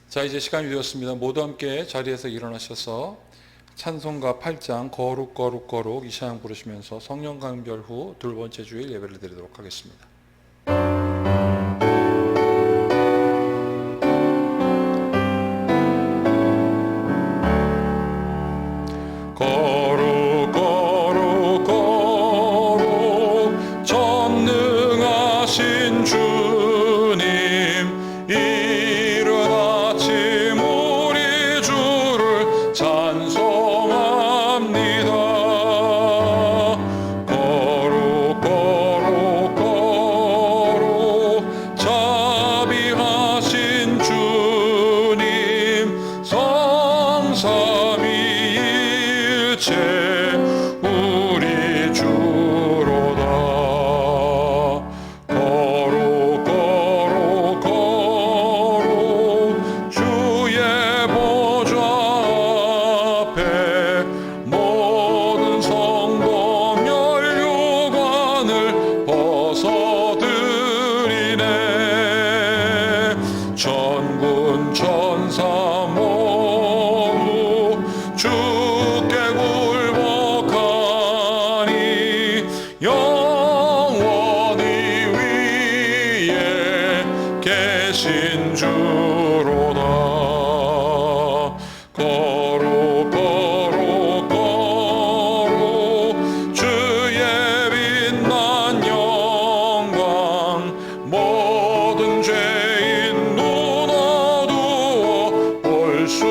자, 이제 시간이 되었습니다. 모두 함께 자리에서 일어나셔서 찬송가 8장 거룩 거룩 거룩 이 찬양 부르시면서 성령 강별 후 두 번째 주일 예배를 드리도록 하겠습니다. 거룩 거룩 거룩 전능하신 주님, 이른 아침 우리 주를 찬송합니다. 거룩 거룩 거룩 자비하신 주님, 성삼위일체 우리 주로다. 거룩 거룩 거룩 주의 보좌 앞에 모든 성도 면류관을 벗어드리네. 천군 천사 모두 주께 굴복하니 영원히 위에 계신 주로다. 거룩 거룩 거룩 주의 빛난 영광, 모든 죄인 눈 어두워 볼 수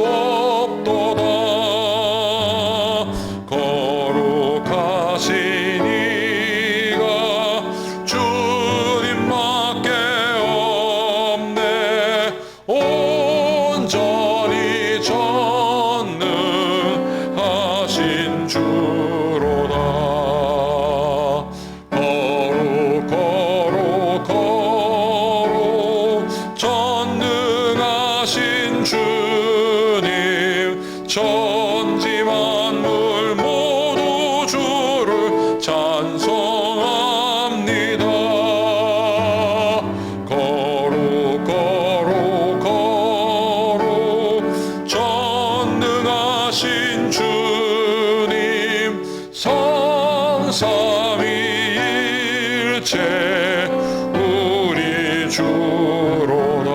없도다. 거룩하신 이가 주님밖에 없네. 온전히 전능하신 주로다. 거룩 거룩 거룩 전능하신 주님, 천지 만물 모두 주를 찬송합니다. 거룩 거룩 거룩 전능하신 주님, 성삼위일체 우리 주로다.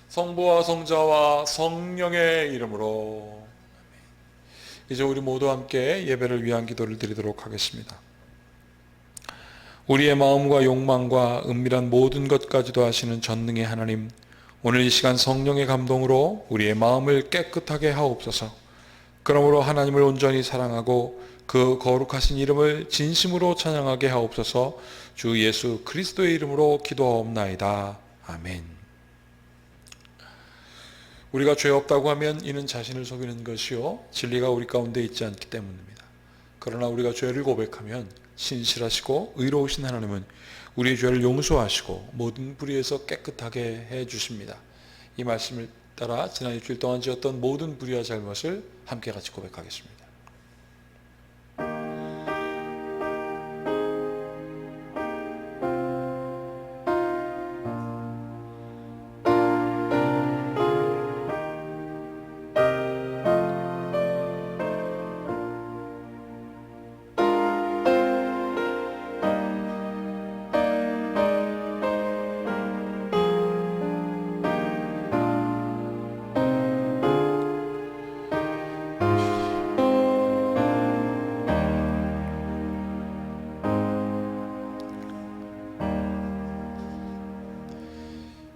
성부와 성자와 성령의 이름으로. 이제 우리 모두 함께 예배를 위한 기도를 드리도록 하겠습니다. 우리의 마음과 욕망과 은밀한 모든 것까지도 아시는 전능의 하나님, 오늘 이 시간 성령의 감동으로 우리의 마음을 깨끗하게 하옵소서. 그러므로 하나님을 온전히 사랑하고 그 거룩하신 이름을 진심으로 찬양하게 하옵소서. 주 예수 그리스도의 이름으로 기도하옵나이다. 아멘. 우리가 죄 없다고 하면 이는 자신을 속이는 것이요 진리가 우리 가운데 있지 않기 때문입니다. 그러나 우리가 죄를 고백하면 신실하시고 의로우신 하나님은 우리의 죄를 용서하시고 모든 불의에서 깨끗하게 해주십니다. 이 말씀을 따라 지난 일주일 동안 지었던 모든 불의와 잘못을 함께 같이 고백하겠습니다.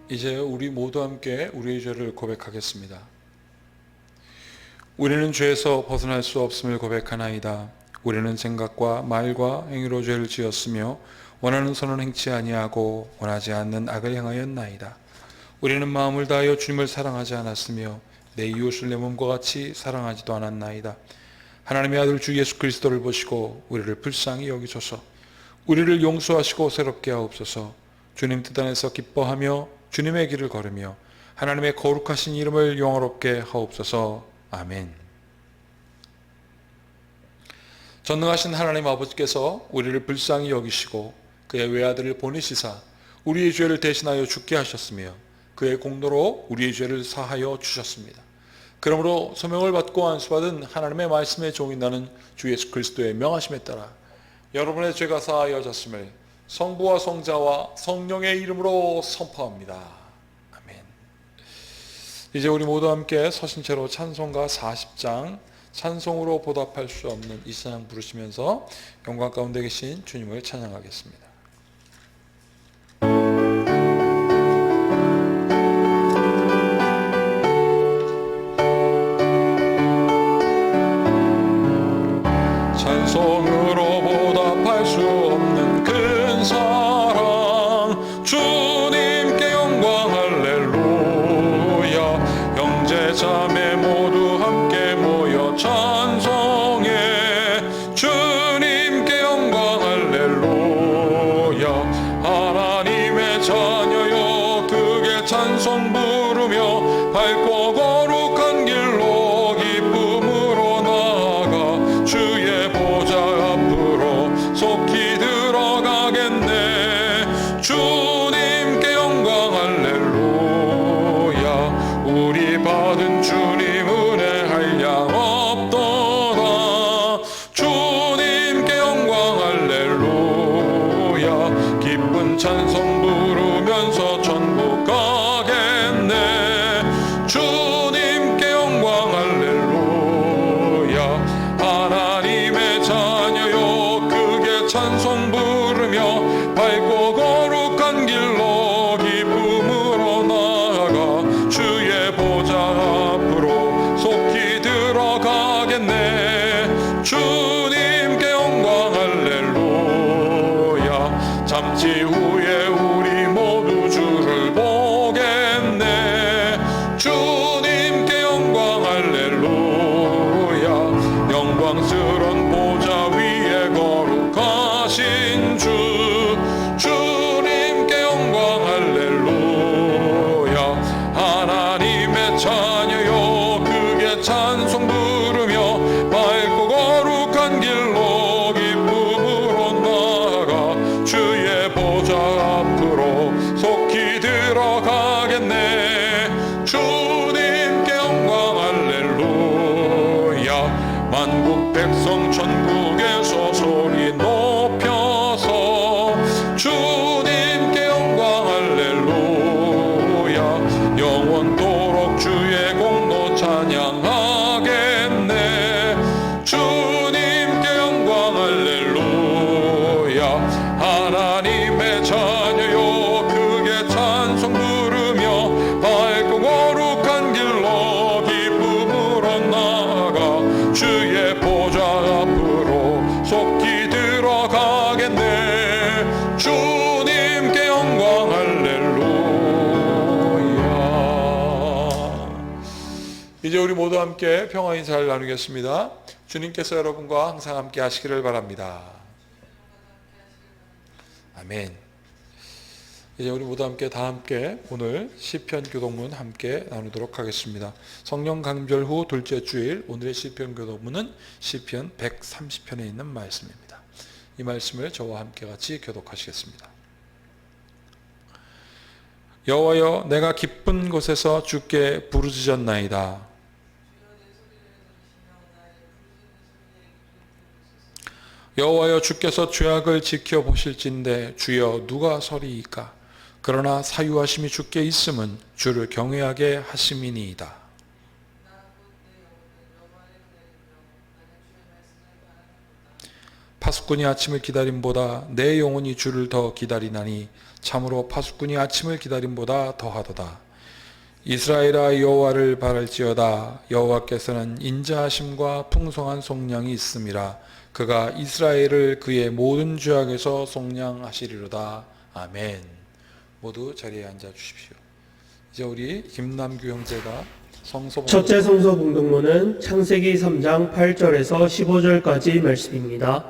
이제 우리 모두 함께 우리의 죄를 고백하겠습니다. 우리는 죄에서 벗어날 수 없음을 고백하나이다. 우리는 생각과 말과 행위로 죄를 지었으며 원하는 선은 행치 아니하고 원하지 않는 악을 행하였나이다. 우리는 마음을 다하여 주님을 사랑하지 않았으며 내 이웃을 내 몸과 같이 사랑하지도 않았나이다. 하나님의 아들 주 예수 그리스도를 보시고 우리를 불쌍히 여기소서. 우리를 용서하시고 새롭게 하옵소서. 주님 뜻 안에서 기뻐하며 주님의 길을 걸으며 하나님의 거룩하신 이름을 영화롭게 하옵소서. 아멘. 전능하신 하나님 아버지께서 우리를 불쌍히 여기시고 그의 외아들을 보내시사 우리의 죄를 대신하여 죽게 하셨으며 그의 공로로 우리의 죄를 사하여 주셨습니다. 그러므로 소명을 받고 안수받은 하나님의 말씀의 종인 나는 주 예수 그리스도의 명하심에 따라 여러분의 죄가 사하여졌음을 성부와 성자와 성령의 이름으로 선포합니다. 아멘. 이제 우리 모두 함께 서신체로 찬송가 40장 찬송으로 보답할 수 없는 이 찬양 부르시면서 영광 가운데 계신 주님을 찬양하겠습니다. 찬송으로 보답할 수 없는 큰 사랑 주님께 영광 할렐루야. 형제 자매 모두 함께 모여 찬송해 주님께 영광 할렐루야. 하나님의 자녀여 크게 찬송 부르며 밝고 거룩한 길로 기쁨으로 나아가 주의 보좌 앞으로 속히 들어가겠네. 주님께 영광 할렐루야. 우리 받은 주님 은혜 한량 없도다. 주님께 영광 할렐루야. 기쁜 찬송 부르면서 천국 가겠네. 주님께 영광 할렐루야. 하나님의 자녀요 크게 찬송 부르며 밝고 거룩한 길로 기쁨으로 나아가 주의 보좌 앞으로 속히 들어가겠네. 주님께 영광 할렐루야. 잠시 후에 우리 모두 주를 보겠네. 주님께 영광 할렐루야. 영광스런 보좌 위에 거룩하신 주 주님께 영광 할렐루야. 하나님의 자녀요 크게 찬송 부르며 밝고 거룩한 길로 기쁨으로 나아가 주의 보좌 앞으로 속히 들어가겠네. 주님께 영광 할렐루야. 만국 백성 천국에서 소리 높여서 주님께 영광 할렐루야. 영원토록 주의 공로 찬양하겠네. 주님께 영광 할렐루야. 하나님의 자녀요 크게 찬송 부르며 밝고 거룩한 길로 기쁨으로 나아가 주의 보좌 앞으로 속히 들어가겠네. 주님께 영광 할렐루야. 이제 우리 모두 함께 평화 인사를 나누겠습니다. 주님께서 여러분과 항상 함께 하시기를 바랍니다. 아멘. 이제 우리 모두 함께 다 함께 오늘 시편 교독문 함께 나누도록 하겠습니다. 성령 강절 후 둘째 주일 오늘의 시편 교독문은 시편 130편에 있는 말씀입니다. 이 말씀을 저와 함께 같이 교독하시겠습니다. 여호와여 내가 기쁜 곳에서 주께 부르짖었나이다. 여호와여 주께서 죄악을 지켜보실진대 주여 누가 서리이까. 그러나 사유하심이 주께 있음은 주를 경외하게 하심이니이다. 파수꾼이 아침을 기다림보다 내 영혼이 주를 더 기다리나니 참으로 파수꾼이 아침을 기다림보다 더하도다. 이스라엘아 여호와를 바랄지어다. 여호와께서는 인자하심과 풍성한 속량이 있음이라. 그가 이스라엘을 그의 모든 죄악에서 속량하시리로다. 아멘. 모두 자리에 앉아 주십시오. 이제 우리 김남규 형제가 첫째 성서 봉독문은 창세기 3장 8절에서 15절까지 말씀입니다.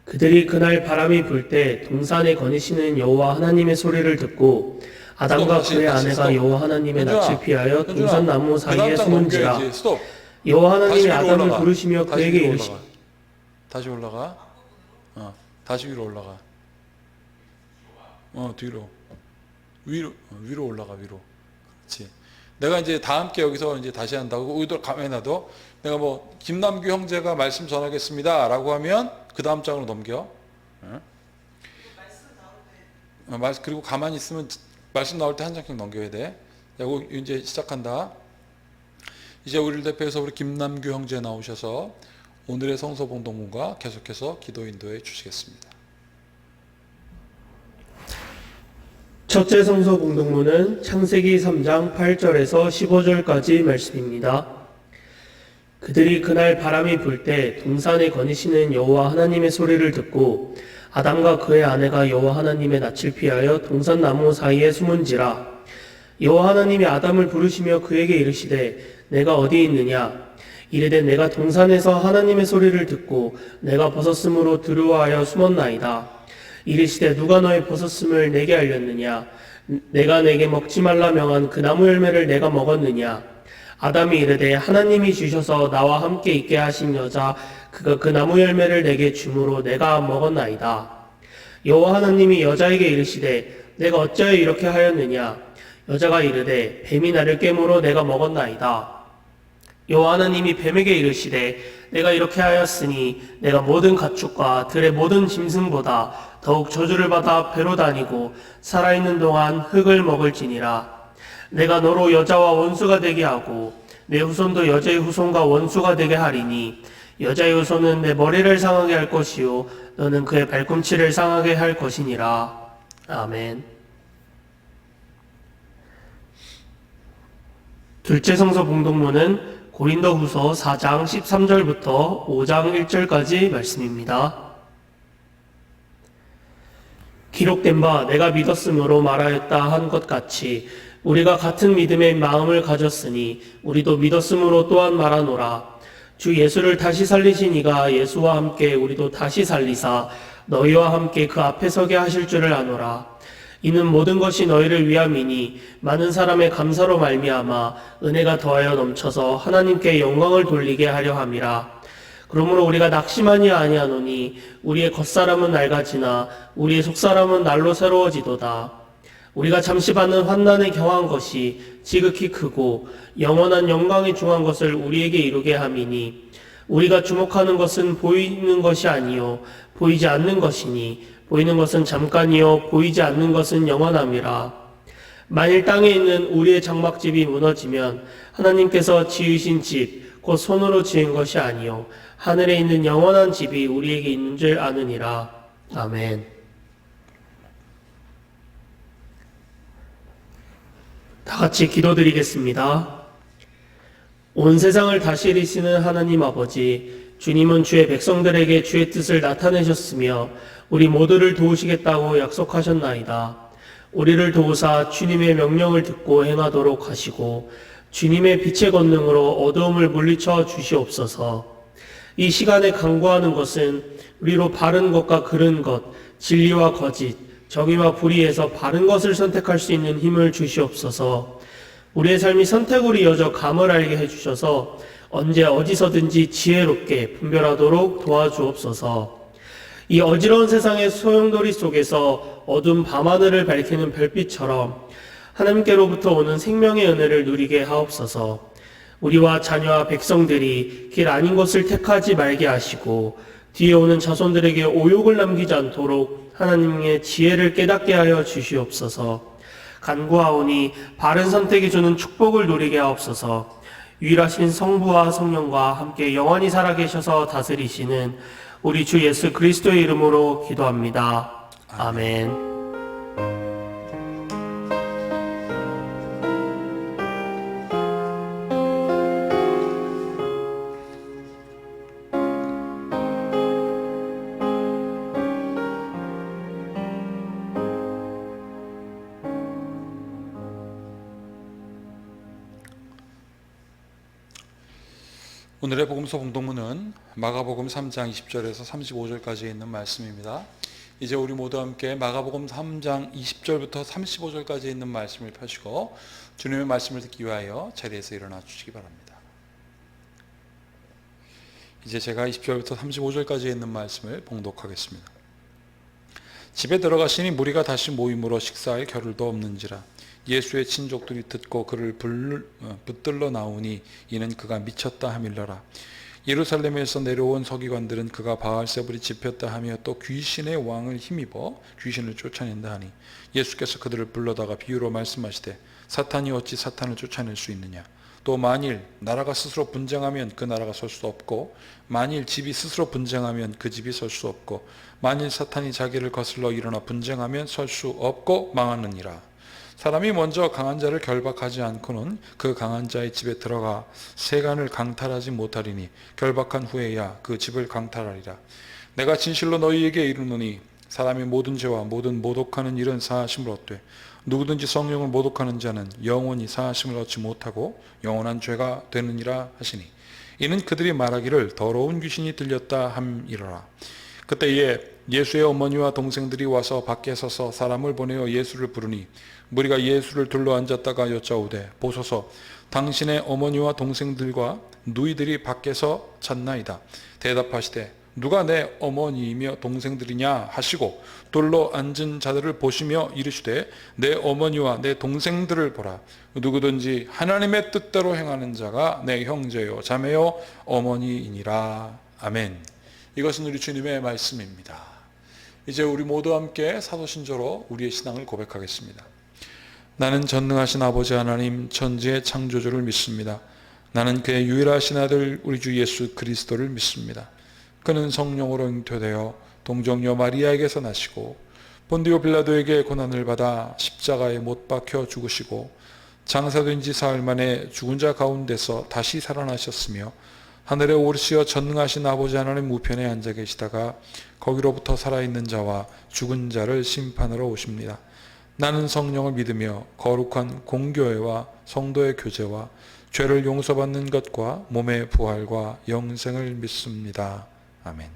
그들이 그날 바람이 불 때 동산에 거니시는 여호와 하나님의 소리를 듣고 아담과 그의 아내가 여호와 하나님의 낯을 피하여 동산나무 사이에 숨은지라. 여호와 하나님이 아담을 부르시며 그에게 이르시되 다시 올라가. 다시 위로 올라가. 뒤로. 위로 올라가, 위로. 그렇지. 내가 이제 다 함께 여기서 이제 다시 한다고 의도 가만히 놔둬. 내가 뭐, 김남규 형제가 말씀 전하겠습니다. 라고 하면, 그 다음 장으로 넘겨. 그리고 가만히 있으면, 말씀 나올 때 한 장씩 넘겨야 돼. 자, 이제 시작한다. 이제 우리를 대표해서 우리 김남규 형제 나오셔서 오늘의 성서봉독문과 계속해서 기도 인도해 주시겠습니다. 첫째 성서 공동문은 창세기 3장 8절에서 15절까지 말씀입니다. 그들이 그날 바람이 불 때 동산에 거니시는 여호와 하나님의 소리를 듣고 아담과 그의 아내가 여호와 하나님의 낯을 피하여 동산 나무 사이에 숨은지라. 여호와 하나님이 아담을 부르시며 그에게 이르시되 내가 어디 있느냐. 이르되 내가 동산에서 하나님의 소리를 듣고 내가 벗었으므로 두려워하여 숨었나이다. 이르시되 누가 너의 벗었음을 내게 알렸느냐. 내가 내게 먹지 말라 명한 그 나무 열매를 내가 먹었느냐. 아담이 이르되 하나님이 주셔서 나와 함께 있게 하신 여자 그가 그 나무 열매를 내게 주므로 내가 먹었나이다. 여호와 하나님이 여자에게 이르시되 내가 어찌하여 이렇게 하였느냐. 여자가 이르되 뱀이 나를 깨물어 내가 먹었나이다. 여호와 하나님이 뱀에게 이르시되 내가 이렇게 하였으니 내가 모든 가축과 들의 모든 짐승보다 더욱 저주를 받아 배로 다니고 살아있는 동안 흙을 먹을지니라. 내가 너로 여자와 원수가 되게 하고 내 후손도 여자의 후손과 원수가 되게 하리니 여자의 후손은 내 머리를 상하게 할 것이요 너는 그의 발꿈치를 상하게 할 것이니라. 아멘. 둘째 성서 봉독문은 고린도후서 4장 13절부터 5장 1절까지 말씀입니다. 기록된 바 내가 믿었으므로 말하였다 한 것 같이 우리가 같은 믿음의 마음을 가졌으니 우리도 믿었으므로 또한 말하노라. 주 예수를 다시 살리신 이가 예수와 함께 우리도 다시 살리사 너희와 함께 그 앞에 서게 하실 줄을 아노라. 이는 모든 것이 너희를 위함이니 많은 사람의 감사로 말미암아 은혜가 더하여 넘쳐서 하나님께 영광을 돌리게 하려 함이라. 그러므로 우리가 낙심하니 아니하노니 우리의 겉사람은 낡아지나 우리의 속사람은 날로 새로워지도다. 우리가 잠시 받는 환난에 경한 것이 지극히 크고 영원한 영광에 중한 것을 우리에게 이루게 함이니 우리가 주목하는 것은 보이는 것이 아니요 보이지 않는 것이니 보이는 것은 잠깐이요 보이지 않는 것은 영원함이라. 만일 땅에 있는 우리의 장막집이 무너지면 하나님께서 지으신 집 곧 손으로 지은 것이 아니요 하늘에 있는 영원한 집이 우리에게 있는 줄 아느니라. 아멘. 다 같이 기도드리겠습니다. 온 세상을 다스리시는 하나님 아버지, 주님은 주의 백성들에게 주의 뜻을 나타내셨으며 우리 모두를 도우시겠다고 약속하셨나이다. 우리를 도우사 주님의 명령을 듣고 행하도록 하시고 주님의 빛의 권능으로 어두움을 물리쳐 주시옵소서. 이 시간에 간구하는 것은 우리로 바른 것과 그른 것, 진리와 거짓, 정의와 불의에서 바른 것을 선택할 수 있는 힘을 주시옵소서. 우리의 삶이 선택으로 이어져 감을 알게 해주셔서 언제 어디서든지 지혜롭게 분별하도록 도와주옵소서. 이 어지러운 세상의 소용돌이 속에서 어두운 밤하늘을 밝히는 별빛처럼 하나님께로부터 오는 생명의 은혜를 누리게 하옵소서. 우리와 자녀와 백성들이 길 아닌 것을 택하지 말게 하시고 뒤에 오는 자손들에게 오욕을 남기지 않도록 하나님의 지혜를 깨닫게 하여 주시옵소서. 간구하오니 바른 선택이 주는 축복을 누리게 하옵소서. 유일하신 성부와 성령과 함께 영원히 살아계셔서 다스리시는 우리 주 예수 그리스도의 이름으로 기도합니다. 아멘. 오늘의 복음서 봉독문은 마가복음 3장 20절에서 35절까지 있는 말씀입니다. 이제 우리 모두 함께 마가복음 3장 20절부터 35절까지 있는 말씀을 펴시고 주님의 말씀을 듣기 위하여 자리에서 일어나 주시기 바랍니다. 이제 제가 20절부터 35절까지 있는 말씀을 봉독하겠습니다. 집에 들어가시니 무리가 다시 모임으로 식사할 겨를도 없는지라. 예수의 친족들이 듣고 그를 붙들러 나오니 이는 그가 미쳤다 하밀러라. 예루살렘에서 내려온 서기관들은 그가 바알세불이 집혔다 하며 또 귀신의 왕을 힘입어 귀신을 쫓아낸다 하니 예수께서 그들을 불러다가 비유로 말씀하시되 사탄이 어찌 사탄을 쫓아낼 수 있느냐. 또 만일 나라가 스스로 분쟁하면 그 나라가 설 수 없고 만일 집이 스스로 분쟁하면 그 집이 설 수 없고 만일 사탄이 자기를 거슬러 일어나 분쟁하면 설 수 없고 망하느니라. 사람이 먼저 강한 자를 결박하지 않고는 그 강한 자의 집에 들어가 세간을 강탈하지 못하리니 결박한 후에야 그 집을 강탈하리라. 내가 진실로 너희에게 이르노니 사람이 모든 죄와 모든 모독하는 일은 사하심을 얻되 누구든지 성령을 모독하는 자는 영원히 사하심을 얻지 못하고 영원한 죄가 되느니라 하시니 이는 그들이 말하기를 더러운 귀신이 들렸다 함이로라. 그때에 예수의 어머니와 동생들이 와서 밖에 서서 사람을 보내어 예수를 부르니 무리가 예수를 둘러앉았다가 여짜오되 보소서 당신의 어머니와 동생들과 누이들이 밖에서 찾나이다. 대답하시되 누가 내 어머니이며 동생들이냐 하시고 돌로 앉은 자들을 보시며 이르시되 내 어머니와 내 동생들을 보라. 누구든지 하나님의 뜻대로 행하는 자가 내 형제요 자매요 어머니이니라. 아멘. 이것은 우리 주님의 말씀입니다. 이제 우리 모두 함께 사도신조로 우리의 신앙을 고백하겠습니다. 나는 전능하신 아버지 하나님 천지의 창조주를 믿습니다. 나는 그의 유일하신 아들 우리 주 예수 그리스도를 믿습니다. 그는 성령으로 잉태되어 동정녀 마리아에게서 나시고 본디오 빌라도에게 고난을 받아 십자가에 못 박혀 죽으시고 장사된 지 사흘 만에 죽은 자 가운데서 다시 살아나셨으며 하늘에 오르시어 전능하신 아버지 하나님 우편에 앉아 계시다가 거기로부터 살아있는 자와 죽은 자를 심판하러 오십니다. 나는 성령을 믿으며 거룩한 공교회와 성도의 교제와 죄를 용서받는 것과 몸의 부활과 영생을 믿습니다. 아멘.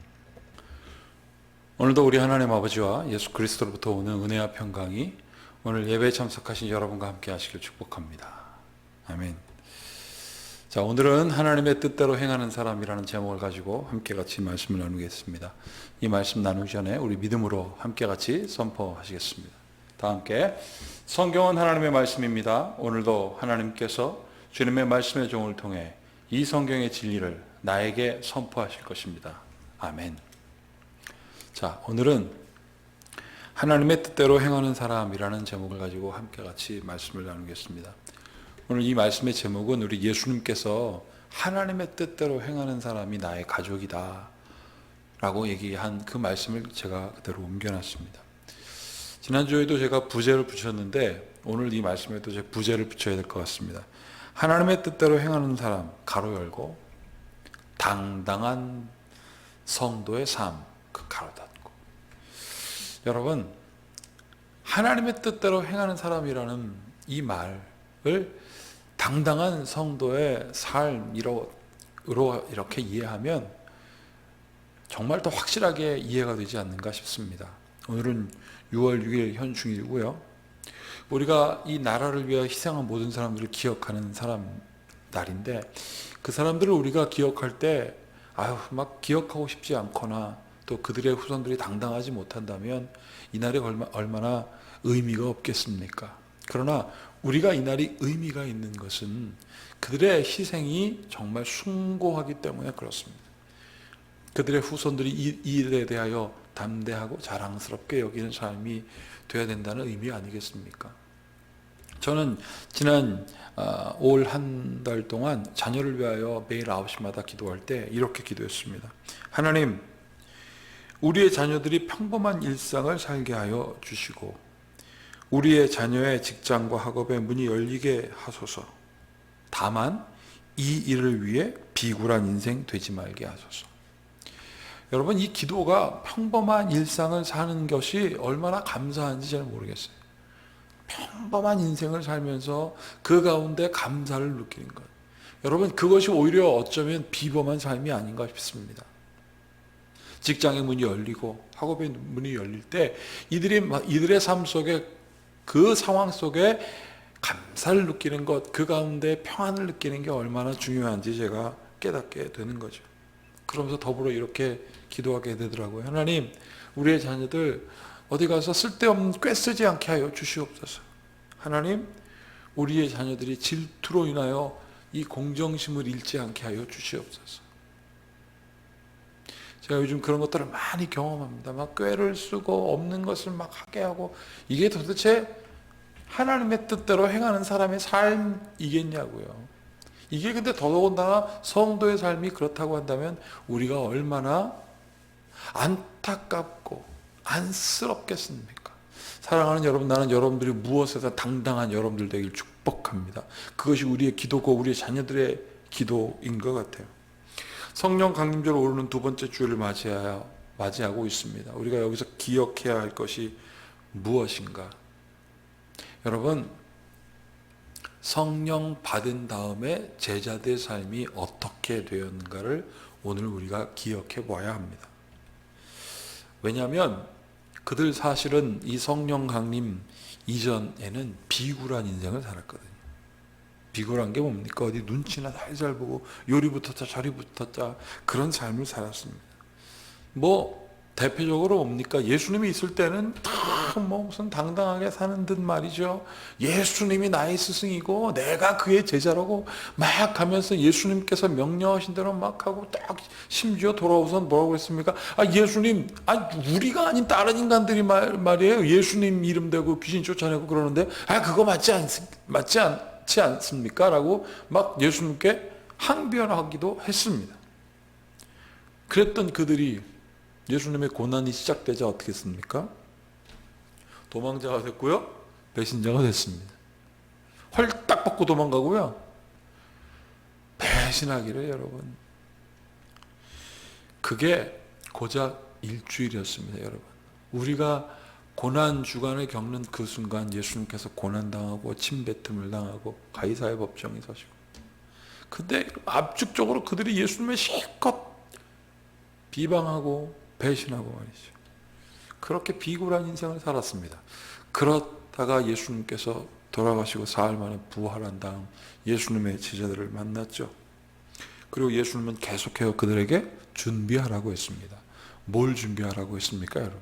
오늘도 우리 하나님 아버지와 예수 그리스도로부터 오는 은혜와 평강이 오늘 예배에 참석하신 여러분과 함께 하시길 축복합니다. 아멘. 자, 오늘은 하나님의 뜻대로 행하는 사람이라는 제목을 가지고 함께 같이 말씀을 나누겠습니다. 이 말씀 나누기 전에 우리 믿음으로 함께 같이 선포하시겠습니다. 다 함께. 성경은 하나님의 말씀입니다. 오늘도 하나님께서 주님의 말씀의 종을 통해 이 성경의 진리를 나에게 선포하실 것입니다. 아멘. 자, 오늘은 하나님의 뜻대로 행하는 사람이라는 제목을 가지고 함께 같이 말씀을 나누겠습니다. 오늘 이 말씀의 제목은 우리 예수님께서 하나님의 뜻대로 행하는 사람이 나의 가족이다 라고 얘기한 그 말씀을 제가 그대로 옮겨놨습니다. 지난주에도 제가 부제를 붙였는데 오늘 이 말씀에도 제가 부제를 붙여야 될 것 같습니다. 하나님의 뜻대로 행하는 사람, 가로 열고, 당당한 성도의 삶, 그 가로 닫고. 여러분, 하나님의 뜻대로 행하는 사람이라는 이 말을 당당한 성도의 삶으로 이렇게 이해하면 정말 더 확실하게 이해가 되지 않는가 싶습니다. 오늘은 6월 6일 현충일이고요. 우리가 이 나라를 위해 희생한 모든 사람들을 기억하는 날인데 그 사람들을 우리가 기억할 때 막 기억하고 싶지 않거나 또 그들의 후손들이 당당하지 못한다면 이 날이 얼마나 의미가 없겠습니까? 그러나 우리가 이 날이 의미가 있는 것은 그들의 희생이 정말 숭고하기 때문에 그렇습니다. 그들의 후손들이 이 일에 대하여 담대하고 자랑스럽게 여기는 삶이 되어야 된다는 의미 아니겠습니까? 저는 지난 올 한 달 동안 자녀를 위하여 매일 9시마다 기도할 때 이렇게 기도했습니다. 하나님, 우리의 자녀들이 평범한 일상을 살게 하여 주시고 우리의 자녀의 직장과 학업의 문이 열리게 하소서. 다만 이 일을 위해 비굴한 인생 되지 말게 하소서. 여러분, 이 기도가 평범한 일상을 사는 것이 얼마나 감사한지 잘 모르겠어요. 평범한 인생을 살면서 그 가운데 감사를 느끼는 것. 여러분, 그것이 오히려 어쩌면 비범한 삶이 아닌가 싶습니다. 직장의 문이 열리고 학업의 문이 열릴 때 이들의 삶 속에 그 상황 속에 감사를 느끼는 것, 그 가운데 평안을 느끼는 게 얼마나 중요한지 제가 깨닫게 되는 거죠. 그러면서 더불어 이렇게 기도하게 되더라고요. 하나님, 우리의 자녀들 어디 가서 쓸데없는 꾀 쓰지 않게 하여 주시옵소서. 하나님, 우리의 자녀들이 질투로 인하여 이 공정심을 잃지 않게 하여 주시옵소서. 제가 요즘 그런 것들을 많이 경험합니다. 막 꾀를 쓰고 없는 것을 막 하게 하고, 이게 도대체 하나님의 뜻대로 행하는 사람의 삶이겠냐고요. 이게 근데 더더군다나 성도의 삶이 그렇다고 한다면 우리가 얼마나 안타깝고 안쓰럽겠습니까? 사랑하는 여러분, 나는 여러분들이 무엇에서 당당한 여러분들 되길 축복합니다. 그것이 우리의 기도고 우리의 자녀들의 기도인 것 같아요. 성령 강림절 오르는 두 번째 주일을 맞이하고 있습니다. 우리가 여기서 기억해야 할 것이 무엇인가? 여러분, 성령 받은 다음에 제자들의 삶이 어떻게 되었는가를 오늘 우리가 기억해 봐야 합니다. 왜냐하면 그들 사실은 이 성령 강림 이전에는 비굴한 인생을 살았거든요. 비굴한 게 뭡니까? 어디 눈치나 살살 보고 요리부터 짜 저리부터 짜 그런 삶을 살았습니다. 대표적으로 뭡니까? 예수님이 있을 때는 다 무슨 당당하게 사는 듯 말이죠. 예수님이 나의 스승이고 내가 그의 제자라고 막 하면서 예수님께서 명령하신 대로 막 하고 딱 심지어 돌아오선 뭐라고 했습니까? 예수님, 우리가 아닌 다른 인간들이 말이에요. 예수님 이름 대고 귀신 쫓아내고 그러는데 그거 맞지 않지 않습니까? 라고 막 예수님께 항변하기도 했습니다. 그랬던 그들이 예수님의 고난이 시작되자 어떻게 했습니까? 도망자가 됐고요. 배신자가 됐습니다. 헐딱 벗고 도망가고요. 배신하기를 여러분. 그게 고작 일주일이었습니다. 여러분. 우리가 고난 주간을 겪는 그 순간 예수님께서 고난당하고 침뱉음을 당하고 가이사의 법정에 서시고, 근데 압축적으로 그들이 예수님을 실컷 비방하고 배신하고 말이죠. 그렇게 비굴한 인생을 살았습니다. 그렇다가 예수님께서 돌아가시고 사흘 만에 부활한 다음 예수님의 제자들을 만났죠. 그리고 예수님은 계속해서 그들에게 준비하라고 했습니다. 뭘 준비하라고 했습니까, 여러분?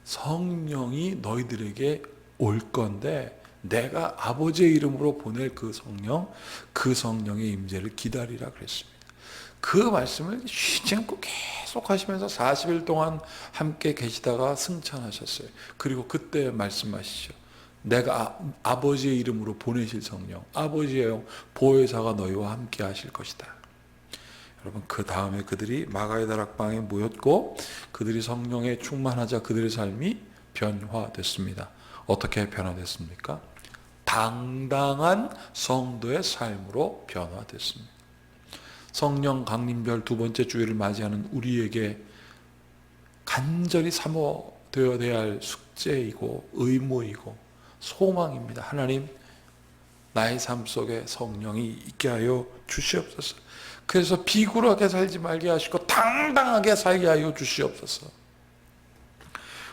성령이 너희들에게 올 건데 내가 아버지의 이름으로 보낼 그 성령의 임재를 기다리라 그랬습니다. 그 말씀을 쉬지 않고 계속 하시면서 40일 동안 함께 계시다가 승천하셨어요. 그리고 그때 말씀하시죠. 내가 아버지의 이름으로 보내실 성령, 아버지의 영, 보혜사가 너희와 함께 하실 것이다. 여러분, 그 다음에 그들이 마가의 다락방에 모였고 그들이 성령에 충만하자 그들의 삶이 변화됐습니다. 어떻게 변화됐습니까? 당당한 성도의 삶으로 변화됐습니다. 성령 강림별 두 번째 주일을 맞이하는 우리에게 간절히 사모되어야 할 숙제이고 의무이고 소망입니다. 하나님, 나의 삶 속에 성령이 있게 하여 주시옵소서. 그래서 비굴하게 살지 말게 하시고 당당하게 살게 하여 주시옵소서.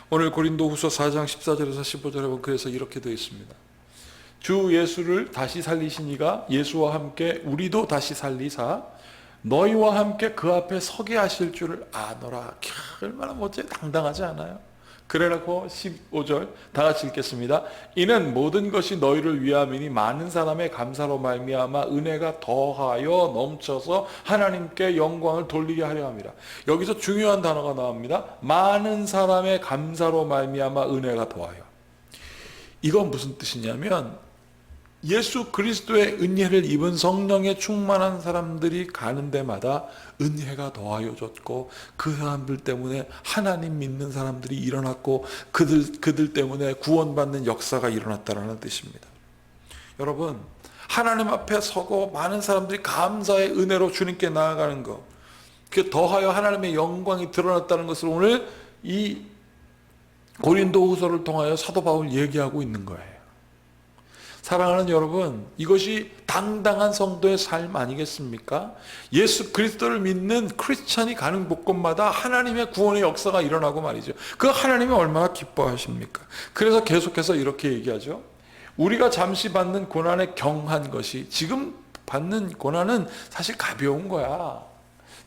오늘 고린도후서 4장 14절에서 15절에 보면 그래서 이렇게 되어 있습니다. 주 예수를 다시 살리신 이가 예수와 함께 우리도 다시 살리사 너희와 함께 그 앞에 서게 하실 줄을 아노라. 얼마나 멋져요. 당당하지 않아요? 그래놓고 15절 다 같이 읽겠습니다. 이는 모든 것이 너희를 위함이니 많은 사람의 감사로 말미암아 은혜가 더하여 넘쳐서 하나님께 영광을 돌리게 하려 함이라. 여기서 중요한 단어가 나옵니다. 많은 사람의 감사로 말미암아 은혜가 더하여. 이건 무슨 뜻이냐면 예수 그리스도의 은혜를 입은 성령에 충만한 사람들이 가는 데마다 은혜가 더하여 졌고 그 사람들 때문에 하나님 믿는 사람들이 일어났고 그들 때문에 구원받는 역사가 일어났다는 뜻입니다. 여러분, 하나님 앞에 서고 많은 사람들이 감사의 은혜로 주님께 나아가는 것, 그 더하여 하나님의 영광이 드러났다는 것을 오늘 이 고린도후서를 통하여 사도 바울 얘기하고 있는 거예요. 사랑하는 여러분, 이것이 당당한 성도의 삶 아니겠습니까? 예수 그리스도를 믿는 크리스찬이 가는 곳곳마다 하나님의 구원의 역사가 일어나고 말이죠. 그 하나님이 얼마나 기뻐하십니까? 그래서 계속해서 이렇게 얘기하죠. 우리가 잠시 받는 고난에 경한 것이, 지금 받는 고난은 사실 가벼운 거야.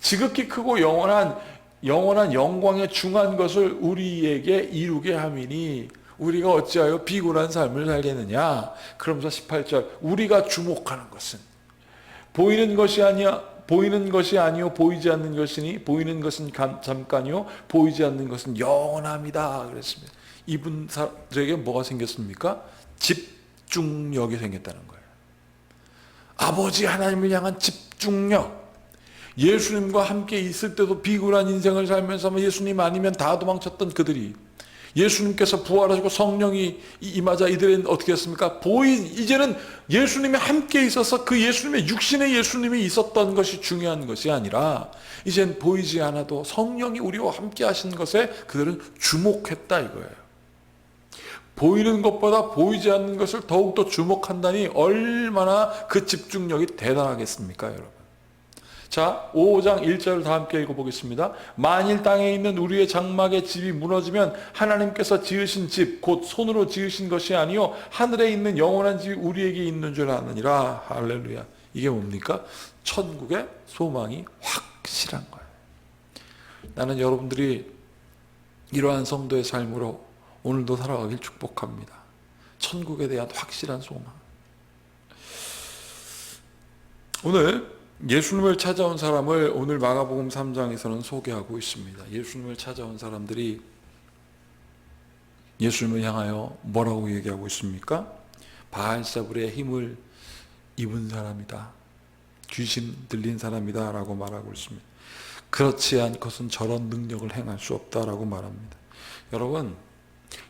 지극히 크고 영원한 영광의 중한 것을 우리에게 이루게 함이니 우리가 어찌하여 비굴한 삶을 살겠느냐. 그러면서 18절, 우리가 주목하는 것은 보이는 것이 아니요 보이지 않는 것이니 보이는 것은 잠깐이요 보이지 않는 것은 영원합니다. 그랬습니다. 이분들에게 뭐가 생겼습니까? 집중력이 생겼다는 거예요. 아버지 하나님을 향한 집중력. 예수님과 함께 있을 때도 비굴한 인생을 살면서 예수님 아니면 다 도망쳤던 그들이 예수님께서 부활하시고 성령이 임하자 이들은 어떻게 했습니까? 이제는 예수님이 함께 있어서 그 예수님의 육신의 예수님이 있었던 것이 중요한 것이 아니라 이젠 보이지 않아도 성령이 우리와 함께 하신 것에 그들은 주목했다 이거예요. 보이는 것보다 보이지 않는 것을 더욱더 주목한다니 얼마나 그 집중력이 대단하겠습니까, 여러분? 자, 5장 1절 다 함께 읽어보겠습니다. 만일 땅에 있는 우리의 장막의 집이 무너지면 하나님께서 지으신 집, 곧 손으로 지으신 것이 아니요 하늘에 있는 영원한 집이 우리에게 있는 줄 아느니라. 할렐루야. 이게 뭡니까? 천국의 소망이 확실한 거예요. 나는 여러분들이 이러한 성도의 삶으로 오늘도 살아가길 축복합니다. 천국에 대한 확실한 소망. 오늘 예수님을 찾아온 사람을 오늘 마가복음 3장에서는 소개하고 있습니다. 예수님을 찾아온 사람들이 예수님을 향하여 뭐라고 얘기하고 있습니까? 바알세불의 힘을 입은 사람이다. 귀신 들린 사람이다 라고 말하고 있습니다. 그렇지 않고선 저런 능력을 행할 수 없다라고 말합니다. 여러분,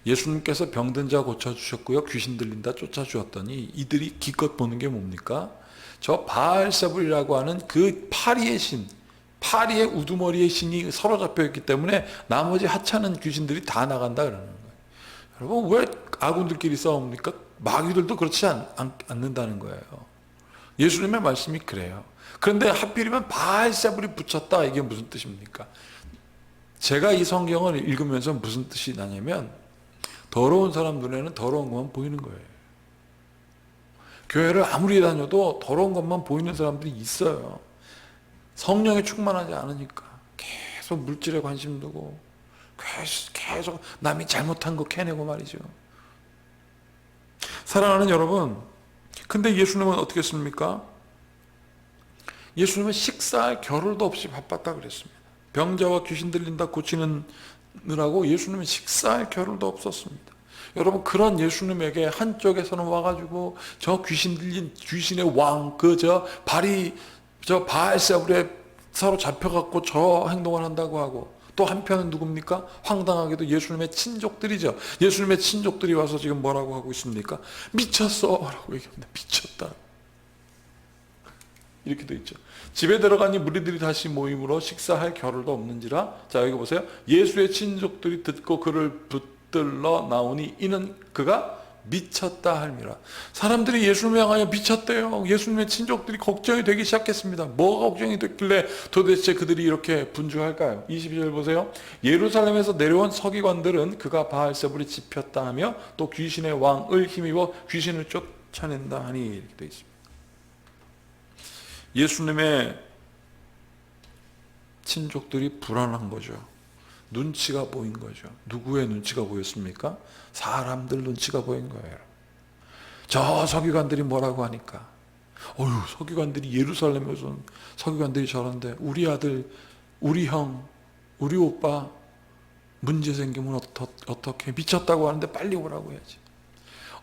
예수님께서 병든 자 고쳐주셨고요. 귀신 들린다 쫓아주었더니 이들이 기껏 보는 게 뭡니까? 저 바알세불이라고 하는 그 파리의 신, 파리의 우두머리의 신이 사로잡혀 있기 때문에 나머지 하찮은 귀신들이 다 나간다 그러는 거예요. 여러분, 왜 아군들끼리 싸웁니까? 마귀들도 그렇지 않는다는 거예요. 예수님의 말씀이 그래요. 그런데 하필이면 바알세불이 붙였다. 이게 무슨 뜻입니까? 제가 이 성경을 읽으면서 무슨 뜻이 나냐면 더러운 사람 눈에는 더러운 것만 보이는 거예요. 교회를 아무리 다녀도 더러운 것만 보이는 사람들이 있어요. 성령에 충만하지 않으니까 계속 물질에 관심 두고 계속 남이 잘못한 거 캐내고 말이죠. 사랑하는 여러분, 근데 예수님은 어떻게 했습니까? 예수님은 식사할 겨를도 없이 바빴다 그랬습니다. 병자와 귀신 들린다 고치느라고 예수님은 식사할 겨를도 없었습니다. 여러분, 그런 예수님에게 한쪽에서는 와가지고 저 귀신 들린 귀신의 왕, 저 바알세불에 서로 잡혀갖고 저 행동을 한다고 하고, 또 한편은 누굽니까? 황당하게도 예수님의 친족들이죠. 예수님의 친족들이 와서 지금 뭐라고 하고 있습니까? 미쳤어 라고 얘기합니다. 미쳤다. 이렇게 돼 있죠. 집에 들어가니 무리들이 다시 모임으로 식사할 겨를도 없는지라. 자, 여기 보세요. 예수의 친족들이 듣고 그를 붙들러 나오니 이는 그가 미쳤다 할미라. 사람들이 예수님을 향하여 미쳤대요. 예수님의 친족들이 걱정이 되기 시작했습니다. 뭐가 걱정이 됐길래 도대체 그들이 이렇게 분주할까요? 22절 보세요. 예루살렘에서 내려온 서기관들은 그가 바알세불이 집혔다 하며 또 귀신의 왕을 힘입어 귀신을 쫓아낸다 하니 이렇게 되어 있습니다. 예수님의 친족들이 불안한 거죠. 눈치가 보인 거죠. 누구의 눈치가 보였습니까? 사람들 눈치가 보인 거예요. 저 서기관들이 뭐라고 하니까, 서기관들이 예루살렘에서 온 서기관들이 저런데 우리 아들, 우리 형, 우리 오빠 문제 생기면 어떻게 미쳤다고 하는데 빨리 오라고 해야지.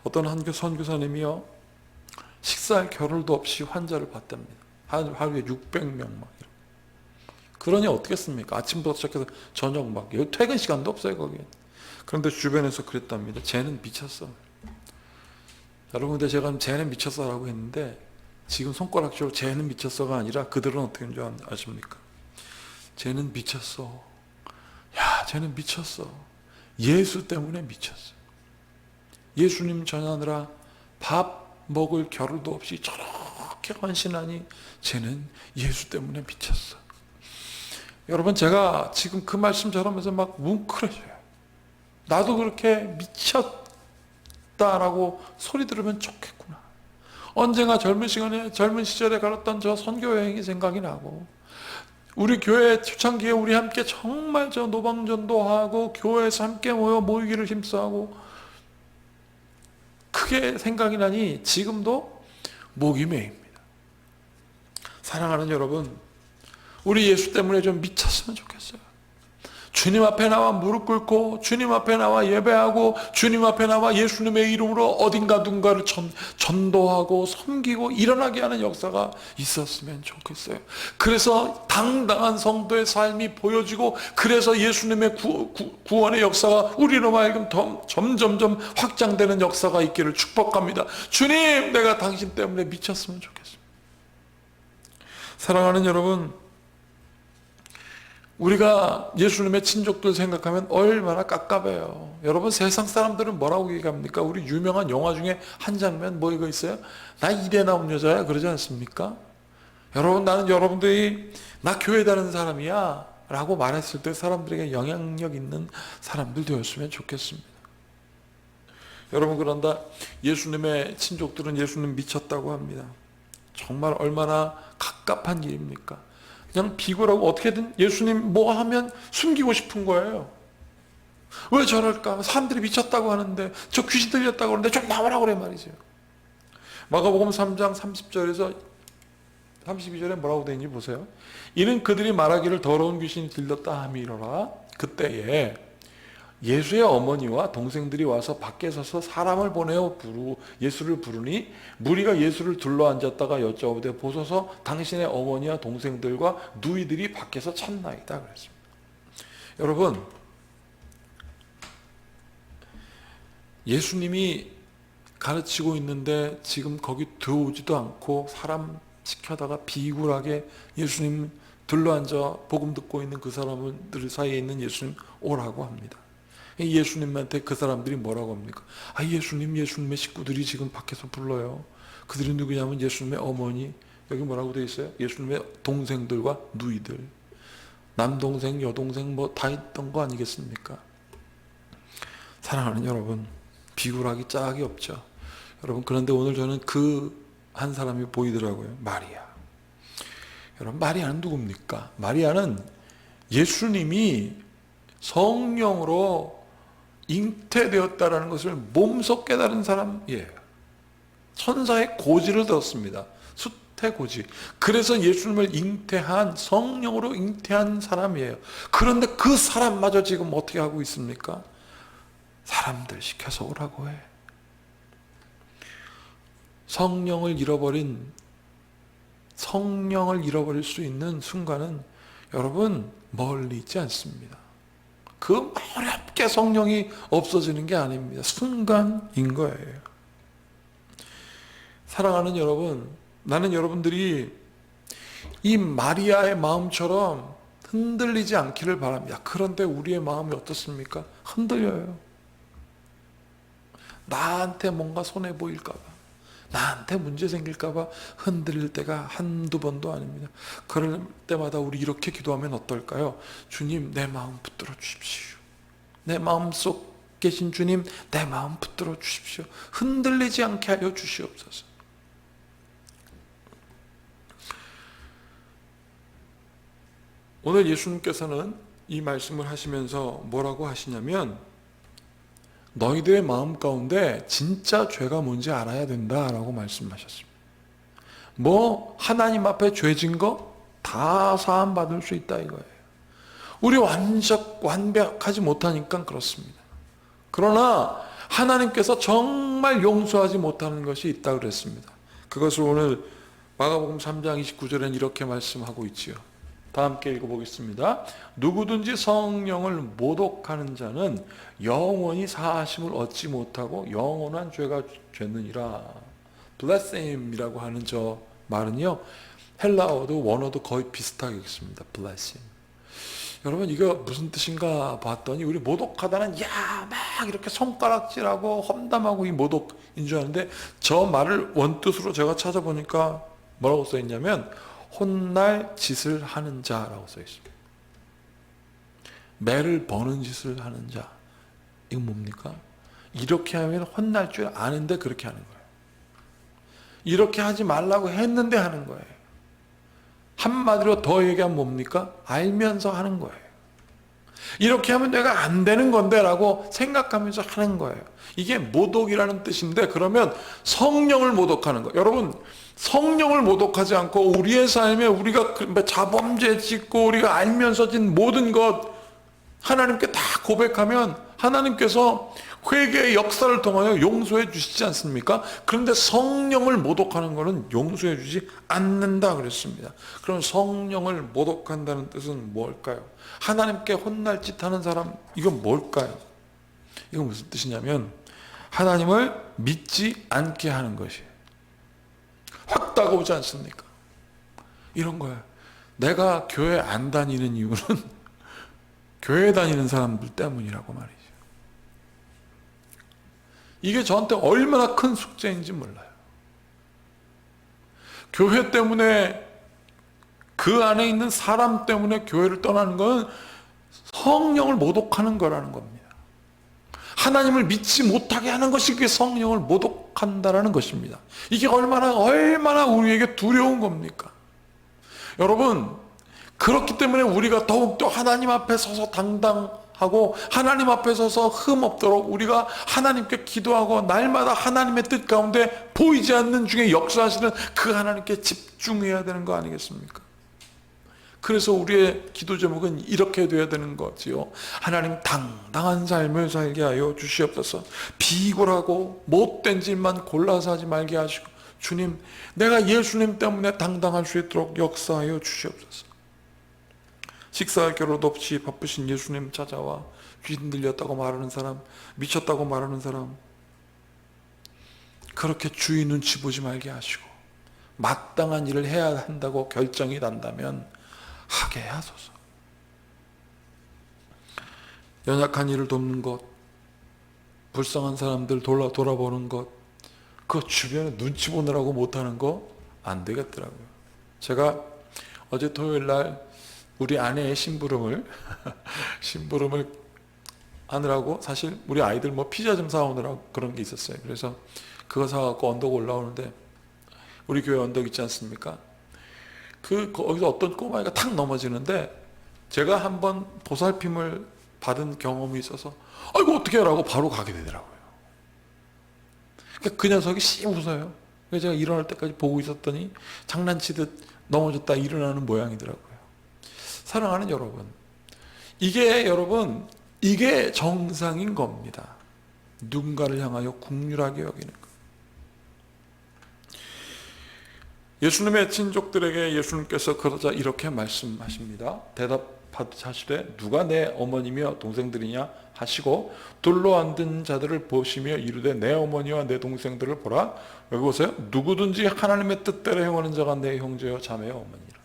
어떤 한 선교사님이요, 식사할 겨를도 없이 환자를 봤답니다. 하루에 600명 막. 그러니 어떻겠습니까? 아침부터 시작해서 저녁 막, 퇴근 시간도 없어요, 거기에. 그런데 주변에서 그랬답니다. 쟤는 미쳤어. 여러분, 근데 제가 쟤는 미쳤어라고 했는데, 지금 손가락질로 쟤는 미쳤어가 아니라 그들은 어떻게 하는 줄 아십니까? 쟤는 미쳤어. 야, 쟤는 미쳤어. 예수 때문에 미쳤어. 예수님 전하느라 밥 먹을 겨를도 없이 저렇게 헌신하니 쟤는 예수 때문에 미쳤어. 여러분, 제가 지금 그 말씀 전하면서 막 뭉클해져요. 나도 그렇게 미쳤다라고 소리 들으면 좋겠구나. 언젠가 젊은 시절에 걸었던 저 선교 여행이 생각이 나고, 우리 교회 초창기에 우리 함께 정말 저 노방전도 하고 교회에서 함께 모이기를 힘써하고 크게 생각이 나니 지금도 목이 메입니다. 사랑하는 여러분, 우리 예수 때문에 좀 미쳤으면 좋겠어요. 주님 앞에 나와 무릎 꿇고 주님 앞에 나와 예배하고 주님 앞에 나와 예수님의 이름으로 어딘가 누군가를 전도하고 섬기고 일어나게 하는 역사가 있었으면 좋겠어요. 그래서 당당한 성도의 삶이 보여지고 그래서 예수님의 구원의 역사가 우리로 하여금 점점점 확장되는 역사가 있기를 축복합니다. 주님, 내가 당신 때문에 미쳤으면 좋겠습니다. 사랑하는 여러분, 우리가 예수님의 친족들 생각하면 얼마나 깝깝해요. 여러분, 세상 사람들은 뭐라고 얘기합니까? 우리 유명한 영화 중에 한 장면 뭐 이거 있어요? 나 이대 나온 여자야 그러지 않습니까? 여러분, 나는 여러분들이 나 교회 다니는 사람이야 라고 말했을 때 사람들에게 영향력 있는 사람들 되었으면 좋겠습니다. 여러분, 그런다 예수님의 친족들은 예수님 미쳤다고 합니다. 정말 얼마나 갑갑한 일입니까? 그냥 비굴하고 어떻게든 예수님 뭐 하면 숨기고 싶은 거예요. 왜 저럴까? 사람들이 미쳤다고 하는데, 저 귀신 들렸다고 하는데 좀 나오라고 그래 말이죠. 마가복음 3장 30절에서 32절에 뭐라고 되어 있는지 보세요. 이는 그들이 말하기를 더러운 귀신이 들렸다 함이로라. 그때에 예수의 어머니와 동생들이 와서 밖에 서서 사람을 보내어 예수를 부르니 무리가 예수를 둘러앉았다가 여쭤보되 보소서 당신의 어머니와 동생들과 누이들이 밖에서 찾나이다 그랬습니다. 여러분, 예수님이 가르치고 있는데 지금 거기 들어오지도 않고 사람 시켜다가 비굴하게 예수님 둘러앉아 복음 듣고 있는 그 사람들 사이에 있는 예수님 오라고 합니다. 예수님한테 그 사람들이 뭐라고 합니까? 예수님의 식구들이 지금 밖에서 불러요. 그들이 누구냐면 예수님의 어머니, 여기 뭐라고 되어 있어요? 예수님의 동생들과 누이들, 남동생, 여동생 뭐 다 있던 거 아니겠습니까? 사랑하는 여러분, 비굴하기 짝이 없죠. 여러분, 그런데 오늘 저는 그 한 사람이 보이더라고요. 마리아. 여러분, 마리아는 누굽니까? 마리아는 예수님이 성령으로 잉태되었다라는 것을 몸소 깨달은 사람이에요. 천사의 고지를 들었습니다. 수태고지. 그래서 예수님을 잉태한, 성령으로 잉태한 사람이에요. 그런데 그 사람마저 지금 어떻게 하고 있습니까? 사람들 시켜서 오라고 해. 성령을 잃어버릴 수 있는 순간은 여러분 멀리 있지 않습니다. 그 어렵게 성령이 없어지는 게 아닙니다. 순간인 거예요. 사랑하는 여러분, 나는 여러분들이 이 마리아의 마음처럼 흔들리지 않기를 바랍니다. 그런데 우리의 마음이 어떻습니까? 흔들려요. 나한테 뭔가 손해 보일까봐, 나한테 문제 생길까봐 흔들릴 때가 한두 번도 아닙니다. 그럴 때마다 우리 이렇게 기도하면 어떨까요? 주님, 내 마음 붙들어 주십시오. 내 마음속 계신 주님, 내 마음 붙들어 주십시오. 흔들리지 않게 하여 주시옵소서. 오늘 예수님께서는 이 말씀을 하시면서 뭐라고 하시냐면, 너희들의 마음 가운데 진짜 죄가 뭔지 알아야 된다라고 말씀하셨습니다. 뭐 하나님 앞에 죄진 거 다 사함 받을 수 있다 이거예요. 우리 완벽하지 못하니까 그렇습니다. 그러나 하나님께서 정말 용서하지 못하는 것이 있다 그랬습니다. 그것을 오늘 마가복음 3장 29절에는 이렇게 말씀하고 있지요. 다 함께 읽어보겠습니다. 누구든지 성령을 모독하는 자는 영원히 사하심을 얻지 못하고 영원한 죄가 죄느니라. 블레셈이라고 하는 저 말은요, 헬라어도 원어도 거의 비슷하게 있습니다. 블레셈. 여러분, 이거 무슨 뜻인가 봤더니 우리 모독하다는 막 이렇게 손가락질하고 험담하고 이 모독인 줄 아는데, 저 말을 원뜻으로 제가 찾아보니까 뭐라고 써있냐면 혼날 짓을 하는 자라고 써있습니다. 매를 버는 짓을 하는 자. 이건 뭡니까? 이렇게 하면 혼날 줄 아는데 그렇게 하는 거예요. 이렇게 하지 말라고 했는데 하는 거예요. 한마디로 더 얘기하면 뭡니까? 알면서 하는 거예요. 이렇게 하면 내가 안 되는 건데 라고 생각하면서 하는 거예요. 이게 모독이라는 뜻인데, 그러면 성령을 모독하는 거예요. 여러분, 성령을 모독하지 않고 우리의 삶에 우리가 자범죄 짓고 우리가 알면서 진 모든 것 하나님께 다 고백하면 하나님께서 회개의 역사를 통하여 용서해 주시지 않습니까? 그런데 성령을 모독하는 것은 용서해 주지 않는다 그랬습니다. 그럼 성령을 모독한다는 뜻은 뭘까요? 하나님께 혼날 짓 하는 사람, 이건 뭘까요? 이건 무슨 뜻이냐면 하나님을 믿지 않게 하는 것이에요. 확 다가오지 않습니까? 이런 거예요. 내가 교회 안 다니는 이유는 교회 다니는 사람들 때문이라고 말이죠. 이게 저한테 얼마나 큰 숙제인지 몰라요. 교회 때문에, 그 안에 있는 사람 때문에 교회를 떠나는 건 성령을 모독하는 거라는 겁니다. 하나님을 믿지 못하게 하는 것이 그게 성령을 모독한다라는 것입니다. 이게 얼마나 우리에게 두려운 겁니까? 여러분, 그렇기 때문에 우리가 더욱더 하나님 앞에 서서 당당하고 하나님 앞에 서서 흠 없도록 우리가 하나님께 기도하고 날마다 하나님의 뜻 가운데 보이지 않는 중에 역사하시는 그 하나님께 집중해야 되는 거 아니겠습니까? 그래서 우리의 기도 제목은 이렇게 돼야 되는 거지요. 하나님, 당당한 삶을 살게 하여 주시옵소서. 비굴하고 못된 짓만 골라서 하지 말게 하시고, 주님, 내가 예수님 때문에 당당할 수 있도록 역사하여 주시옵소서. 식사할 겨를도 없이 바쁘신 예수님 찾아와 귀신 들렸다고 말하는 사람, 미쳤다고 말하는 사람, 그렇게 주의 눈치 보지 말게 하시고 마땅한 일을 해야 한다고 결정이 난다면 하게 하소서. 연약한 이를 돕는 것, 불쌍한 사람들 돌아보는 것, 그 주변에 눈치 보느라고 못하는 거 안 되겠더라고요. 제가 어제 토요일 날 우리 아내의 심부름을 하느라고, 사실 우리 아이들 뭐 피자 좀 사오느라고 그런 게 있었어요. 그래서 그거 사갖고 언덕 올라오는데, 우리 교회 언덕 있지 않습니까? 거기서 어떤 꼬마이가 탁 넘어지는데, 제가 한번 보살핌을 받은 경험이 있어서 아이고 어떻게 하라고 바로 가게 되더라고요. 그 녀석이 씩 웃어요. 그래서 제가 일어날 때까지 보고 있었더니 장난치듯 넘어졌다 일어나는 모양이더라고요. 사랑하는 여러분, 이게 정상인 겁니다. 누군가를 향하여 국률하게 여기는 것. 예수님의 친족들에게 예수님께서 그러자 이렇게 말씀하십니다. 대답하시되 누가 내 어머니며 동생들이냐 하시고 둘러 앉은 자들을 보시며 이르되 내 어머니와 내 동생들을 보라. 여기 보세요. 누구든지 하나님의 뜻대로 행하는 자가 내 형제요 자매요 어머니라.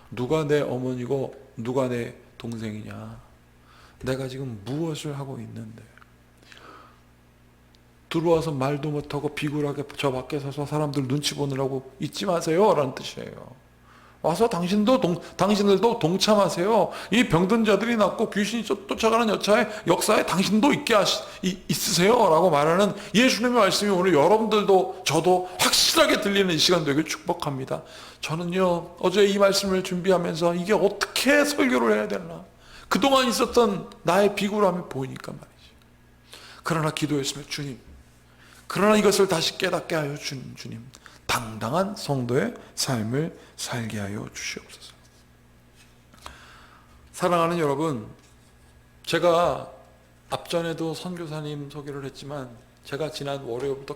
누가 내 어머니고 누가 내 동생이냐. 내가 지금 무엇을 하고 있는데, 들어와서 말도 못하고 비굴하게 저 밖에 서서 사람들 눈치 보느라고 있지 마세요 라는 뜻이에요. 와서 당신들도 동참하세요. 이 병든 자들이 낫고 귀신이 쫓아가는 역사에 당신도 있으세요 라고 말하는 예수님의 말씀이 오늘 여러분들도 저도 확실하게 들리는 이 시간 되길 축복합니다. 저는요, 어제 이 말씀을 준비하면서 이게 어떻게 설교를 해야 되나, 그동안 있었던 나의 비굴함이 보이니까 말이죠. 그러나 기도했으면 주님, 그러나 이것을 다시 깨닫게 하여 주님, 당당한 성도의 삶을 살게 하여 주시옵소서. 사랑하는 여러분, 제가 앞전에도 선교사님 소개를 했지만 제가 지난 월요일부터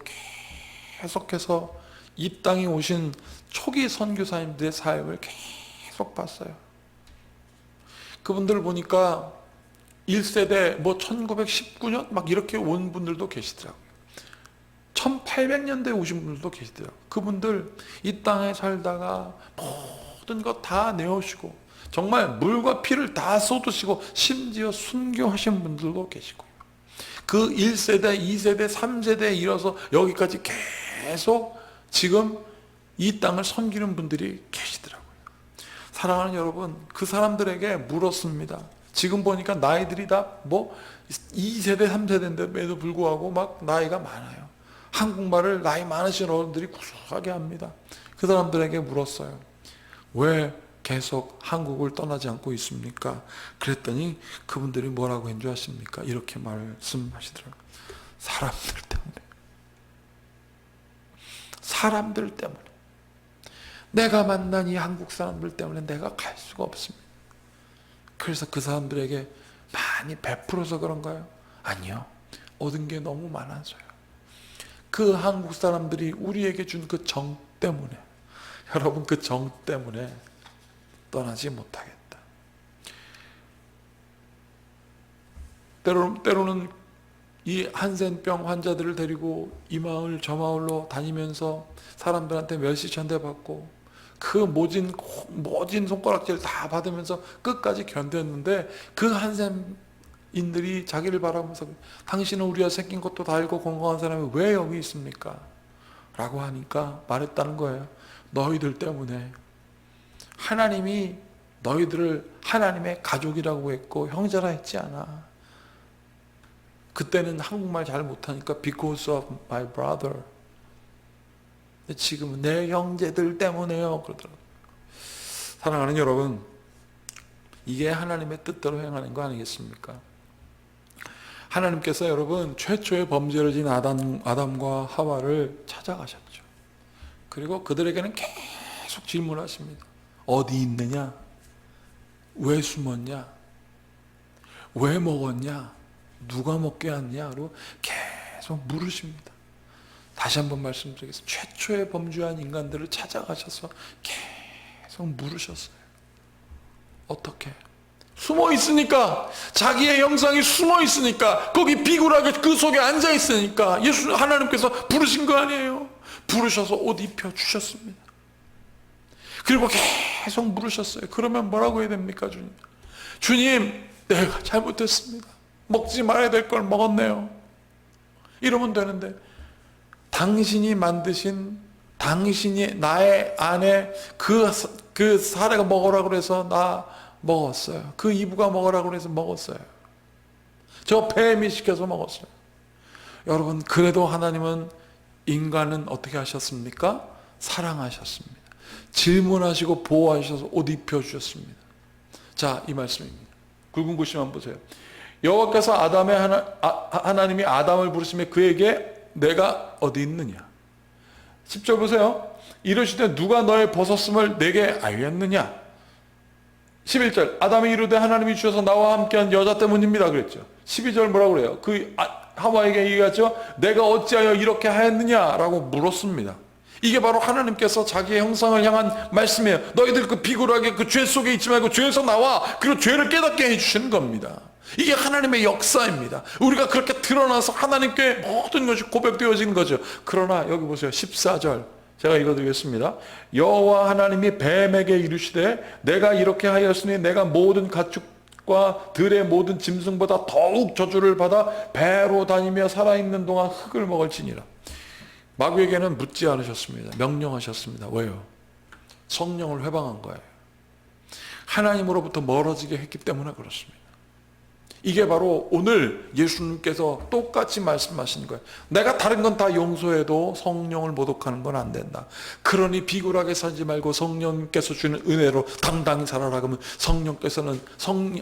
계속해서 이 땅에 오신 초기 선교사님들의 삶을 계속 봤어요. 그분들을 보니까 1세대 1919년 막 이렇게 온 분들도 계시더라고요. 1800년대에 오신 분들도 계시더라고요. 그분들 이 땅에 살다가 모든 것 다 내어주시고 정말 물과 피를 다 쏟으시고 심지어 순교하신 분들도 계시고요. 그 1세대, 2세대, 3세대에 이어서 여기까지 계속 지금 이 땅을 섬기는 분들이 계시더라고요. 사랑하는 여러분, 그 사람들에게 물었습니다. 지금 보니까 나이들이 다 2세대, 3세대인데도 불구하고 막 나이가 많아요. 한국말을 나이 많으신 어른들이 구수하게 합니다. 그 사람들에게 물었어요. 왜 계속 한국을 떠나지 않고 있습니까? 그랬더니 그분들이 뭐라고 한 줄 아십니까? 이렇게 말씀하시더라고요. 사람들 때문에. 사람들 때문에. 내가 만난 이 한국 사람들 때문에 내가 갈 수가 없습니다. 그래서 그 사람들에게 많이 베풀어서 그런가요? 아니요. 얻은 게 너무 많아서요. 그 한국 사람들이 우리에게 준 그 정 때문에, 여러분, 그 정 때문에 떠나지 못하겠다. 때로는 이 한센병 환자들을 데리고 이 마을 저 마을로 다니면서 사람들한테 멸시 천대받고 그 모진 손가락질 다 받으면서 끝까지 견뎠는데, 그 한센인들이 자기를 바라보면서 당신은 우리가 생긴 것도 다 알고 건강한 사람이 왜 여기 있습니까? 라고 하니까 말했다는 거예요. 너희들 때문에 하나님이 너희들을 하나님의 가족이라고 했고 형제라 했지 않아. 그때는 한국말 잘 못하니까 because of my brother. 근데 지금은 내 형제들 때문에요. 그러더라고요. 사랑하는 여러분, 이게 하나님의 뜻대로 행하는 거 아니겠습니까? 하나님께서 여러분 최초의 범죄를 지은 아담과 하와를 찾아가셨죠. 그리고 그들에게는 계속 질문하십니다. 어디 있느냐? 왜 숨었냐? 왜 먹었냐? 누가 먹게 했냐? 그리고 계속 물으십니다. 다시 한번 말씀드리겠습니다. 최초의 범죄한 인간들을 찾아가셔서 계속 물으셨어요. 어떻게? 숨어 있으니까, 자기의 형상이 숨어 있으니까, 거기 비굴하게 그 속에 앉아 있으니까 하나님께서 부르신 거 아니에요? 부르셔서 옷 입혀 주셨습니다. 그리고 계속 물으셨어요. 그러면 뭐라고 해야 됩니까, 주님? 주님, 내가 잘못했습니다. 먹지 말아야 될 걸 먹었네요. 이러면 되는데, 당신이 만드신, 당신이 나의 안에 그 사례가 먹으라고 그래서 나 먹었어요. 그 이브가 먹으라고 그래서 먹었어요. 저 뱀이 시켜서 먹었어요. 여러분, 그래도 하나님은 인간은 어떻게 하셨습니까? 사랑하셨습니다. 질문하시고 보호하셔서 옷 입혀주셨습니다. 자, 이 말씀입니다. 굵은 글씨 한번 보세요. 여호와께서 하나님이 아담을 부르시며 그에게 내가 어디 있느냐? 10절 보세요. 이르시되 누가 너의 벗었음을 내게 알렸느냐? 11절 아담이 이르되 하나님이 주셔서 나와 함께한 여자 때문입니다 그랬죠. 12절 뭐라고 그래요? 하와에게 얘기하죠. 내가 어찌하여 이렇게 하였느냐라고 물었습니다. 이게 바로 하나님께서 자기의 형상을 향한 말씀이에요. 너희들 그 비굴하게 그 죄 속에 있지 말고 죄에서 나와. 그리고 죄를 깨닫게 해주시는 겁니다. 이게 하나님의 역사입니다. 우리가 그렇게 드러나서 하나님께 모든 것이 고백되어진 거죠. 그러나 여기 보세요. 14절 제가 읽어드리겠습니다. 여호와 하나님이 뱀에게 이르시되 내가 이렇게 하였으니 내가 모든 가축과 들의 모든 짐승보다 더욱 저주를 받아 배로 다니며 살아있는 동안 흙을 먹을지니라. 마귀에게는 묻지 않으셨습니다. 명령하셨습니다. 왜요? 성령을 회방한 거예요. 하나님으로부터 멀어지게 했기 때문에 그렇습니다. 이게 바로 오늘 예수님께서 똑같이 말씀하신 거예요. 내가 다른 건 다 용서해도 성령을 모독하는 건 안 된다. 그러니 비굴하게 살지 말고 성령께서 주는 은혜로 당당히 살아라. 그러면 성령께서는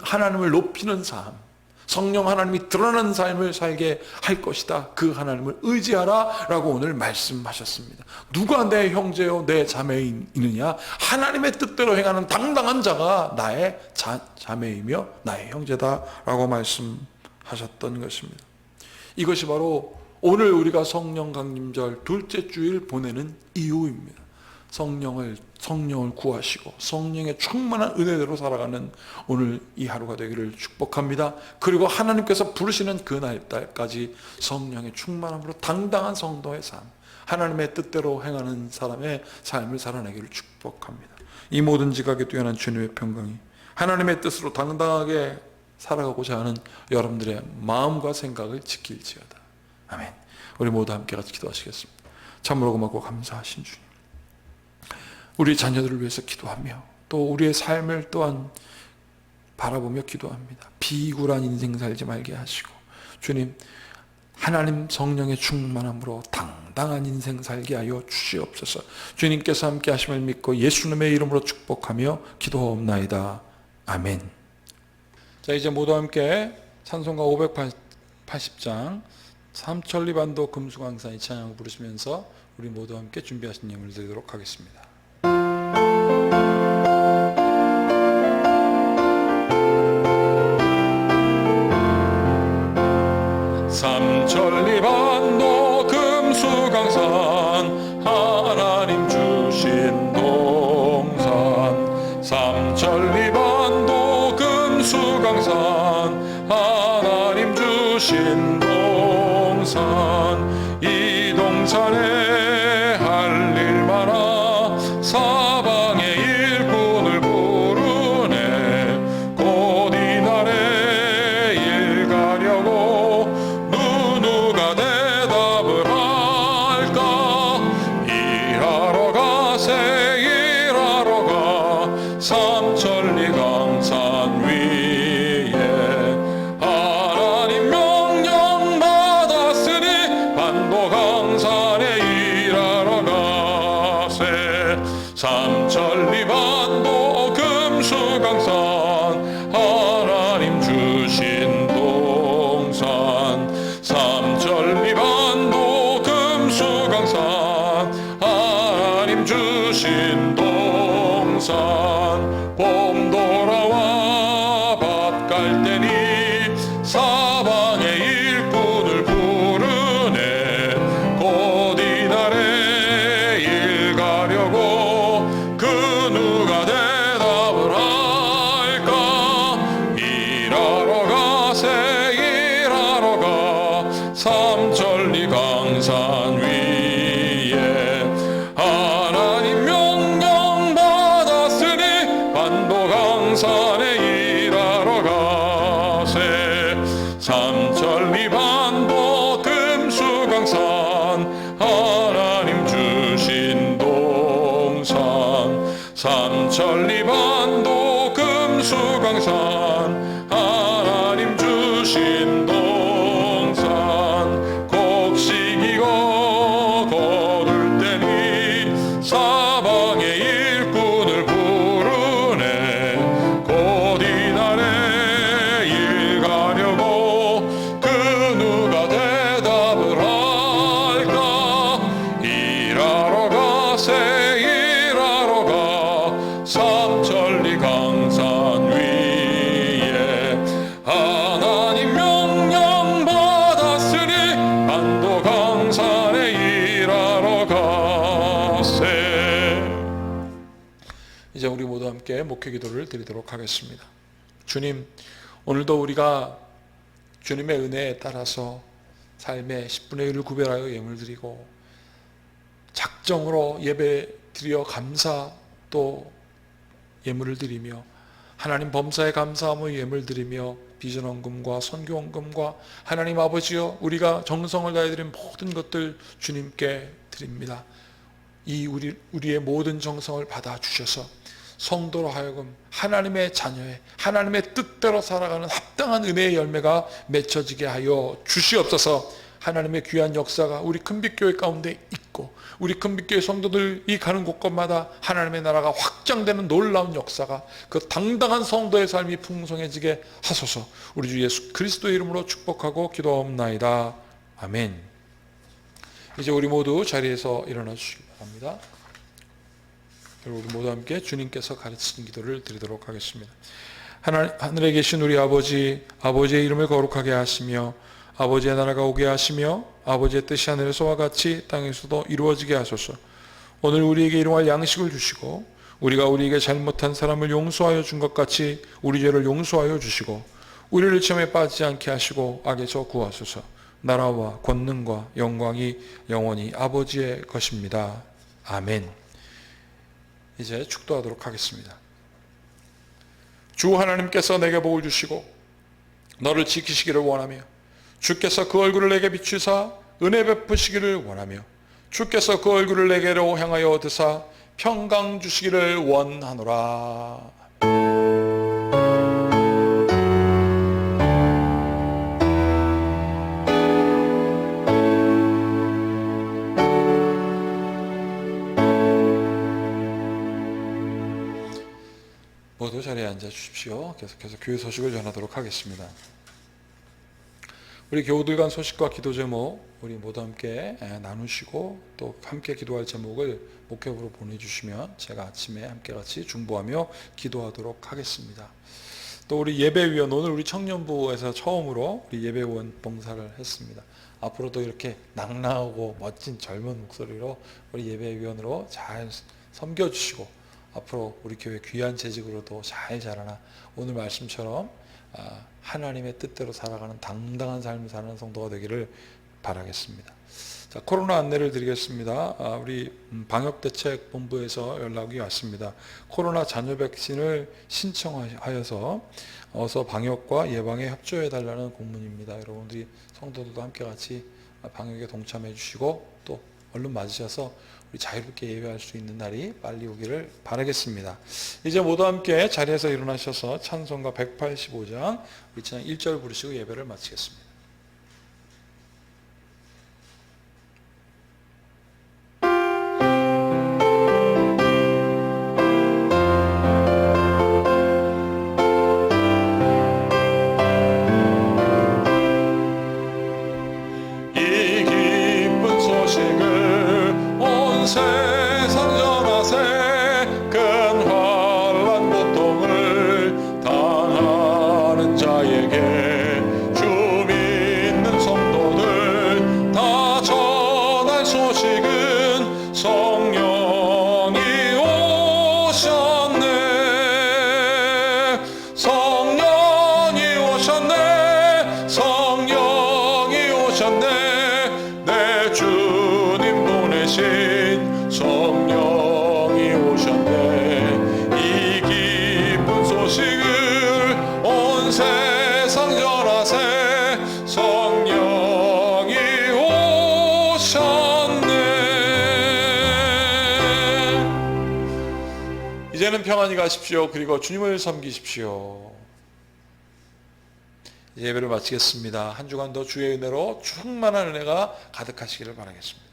하나님을 높이는 삶, 성령 하나님이 드러나는 삶을 살게 할 것이다. 그 하나님을 의지하라 라고 오늘 말씀하셨습니다. 누가 내 형제요 내 자매이느냐? 하나님의 뜻대로 행하는 당당한 자가 나의 자매이며 나의 형제다 라고 말씀하셨던 것입니다. 이것이 바로 오늘 우리가 성령 강림절 둘째 주일 보내는 이유입니다. 성령을 구하시고 성령의 충만한 은혜대로 살아가는 오늘 이 하루가 되기를 축복합니다. 그리고 하나님께서 부르시는 그날까지 성령의 충만함으로 당당한 성도의 삶, 하나님의 뜻대로 행하는 사람의 삶을 살아내기를 축복합니다. 이 모든 지각에 뛰어난 주님의 평강이 하나님의 뜻으로 당당하게 살아가고자 하는 여러분들의 마음과 생각을 지킬지어다. 아멘. 우리 모두 함께 같이 기도하시겠습니다. 참으로 고맙고 감사하신 주님, 우리 자녀들을 위해서 기도하며 또 우리의 삶을 또한 바라보며 기도합니다. 비굴한 인생 살지 말게 하시고 주님, 하나님 성령의 충만함으로 당당한 인생 살게 하여 주시옵소서. 주님께서 함께 하심을 믿고 예수님의 이름으로 축복하며 기도하옵나이다. 아멘. 자, 이제 모두 함께 찬송가 580장 삼천리반도 금수강산 이 찬양을 부르시면서 우리 모두 함께 준비하신 예물 드리도록 하겠습니다. 삼천리반도 금수강산 하나님 주신 동산 삼천리반도 금수강산 하나님 주신 동산 이 동산에 할 일 많아 사방의 일꾼을 부르네 곧 이날에 일 가려고 누가 대답을 할까 일하러 가세 일하러 가 삼천리 강산 위에 하나님 명령 받았으니 반도 강산에 일하러 가세 삼천리 반도 금수강산 하나님 주신 동산 삼천리 반도 금수강산 하나님 주신 동산 봄 돌아와 밭 갈 때니 사방의 일꾼을 부르네 곧 이날에 일 가려고 그 누가 대답을 할까 일하러 가세 일하러 가 삼천리 강산 위에 하나님 명령 받았으니 반도 강산에 일하러 가세 삼천리 반도 금수강산 하나님 주신 동산 삼천리 반도 금수강산 하나님 주신 동산 곡식이고 거둘 때니 사방의 일꾼을 부르네 곧 이날에 일 가려고 그 누가 대답을 할까 일하러 가세 일하러 가 삼천리 강산 위에 하나님 명령 받았으니 반도 강산에 일하러 가세. 이제 우리 모두 함께 목회 기도를 드리도록 하겠습니다. 주님, 오늘도 우리가 주님의 은혜에 따라서 삶의 10분의 1을 구별하여 예물 드리고 작정으로 예배 드려 감사 또 예물을 드리며 하나님 범사에 감사하며 예물 드리며 비전헌금과 선교헌금과 하나님 아버지여 우리가 정성을 다해 드린 모든 것들 주님께 드립니다. 이 우리의 모든 정성을 받아주셔서 성도로 하여금 하나님의 자녀의 하나님의 뜻대로 살아가는 합당한 은혜의 열매가 맺혀지게 하여 주시옵소서. 하나님의 귀한 역사가 우리 큰빛교회 가운데 있고 우리 큰빛교회 성도들이 가는 곳곳마다 하나님의 나라가 확장되는 놀라운 역사가 그 당당한 성도의 삶이 풍성해지게 하소서. 우리 주 예수 그리스도의 이름으로 축복하고 기도하옵나이다. 아멘. 이제 우리 모두 자리에서 일어나 주시기 바랍니다. 우리 모두 함께 주님께서 가르치신 기도를 드리도록 하겠습니다. 하늘에 계신 우리 아버지, 아버지의 이름을 거룩하게 하시며 아버지의 나라가 오게 하시며 아버지의 뜻이 하늘에서와 같이 땅에서도 이루어지게 하소서. 오늘 우리에게 일용할 양식을 주시고 우리가 우리에게 잘못한 사람을 용서하여 준 것 같이 우리 죄를 용서하여 주시고 우리를 시험에 빠지지 않게 하시고 악에서 구하소서. 나라와 권능과 영광이 영원히 아버지의 것입니다. 아멘. 이제 축도하도록 하겠습니다. 주 하나님께서 내게 복을 주시고 너를 지키시기를 원하며 주께서 그 얼굴을 내게 비추사 은혜 베푸시기를 원하며 주께서 그 얼굴을 내게로 향하여 드사 평강 주시기를 원하노라. 모두 자리에 앉아 주십시오. 계속해서 교회 소식을 전하도록 하겠습니다. 우리 교우들 간 소식과 기도 제목 우리 모두 함께 나누시고 또 함께 기도할 제목을 목격으로 보내주시면 제가 아침에 함께 같이 중보하며 기도하도록 하겠습니다. 또 우리 예배위원, 오늘 우리 청년부에서 처음으로 우리 예배위원 봉사를 했습니다. 앞으로도 이렇게 낭낭하고 멋진 젊은 목소리로 우리 예배위원으로 잘 섬겨주시고 앞으로 우리 교회 귀한 재직으로도 잘 자라나 오늘 말씀처럼 하나님의 뜻대로 살아가는 당당한 삶을 사는 성도가 되기를 바라겠습니다. 자, 코로나 안내를 드리겠습니다. 우리 방역대책본부에서 연락이 왔습니다. 코로나 잔여 백신을 신청하여서 어서 방역과 예방에 협조해달라는 공문입니다. 여러분들이 성도들도 함께 같이 방역에 동참해 주시고 또 얼른 맞으셔서 우리 자유롭게 예배할 수 있는 날이 빨리 오기를 바라겠습니다. 이제 모두 함께 자리에서 일어나셔서 찬송가 185장 우리 찬양 1절 부르시고 예배를 마치겠습니다. 세상 전하세 큰 환난 고통을 당하는 자에게 주 믿는 성도들 다 전할 소식은 성령이 오셨네 성령이 오셨네 성령이 오셨네 내 주님 보내신 성령이 오셨네 이 기쁜 소식을 온 세상 전하세 성령이 오셨네. 이제는 평안히 가십시오. 그리고 주님을 섬기십시오. 예배를 마치겠습니다. 한 주간도 주의 은혜로 충만한 은혜가 가득하시기를 바라겠습니다.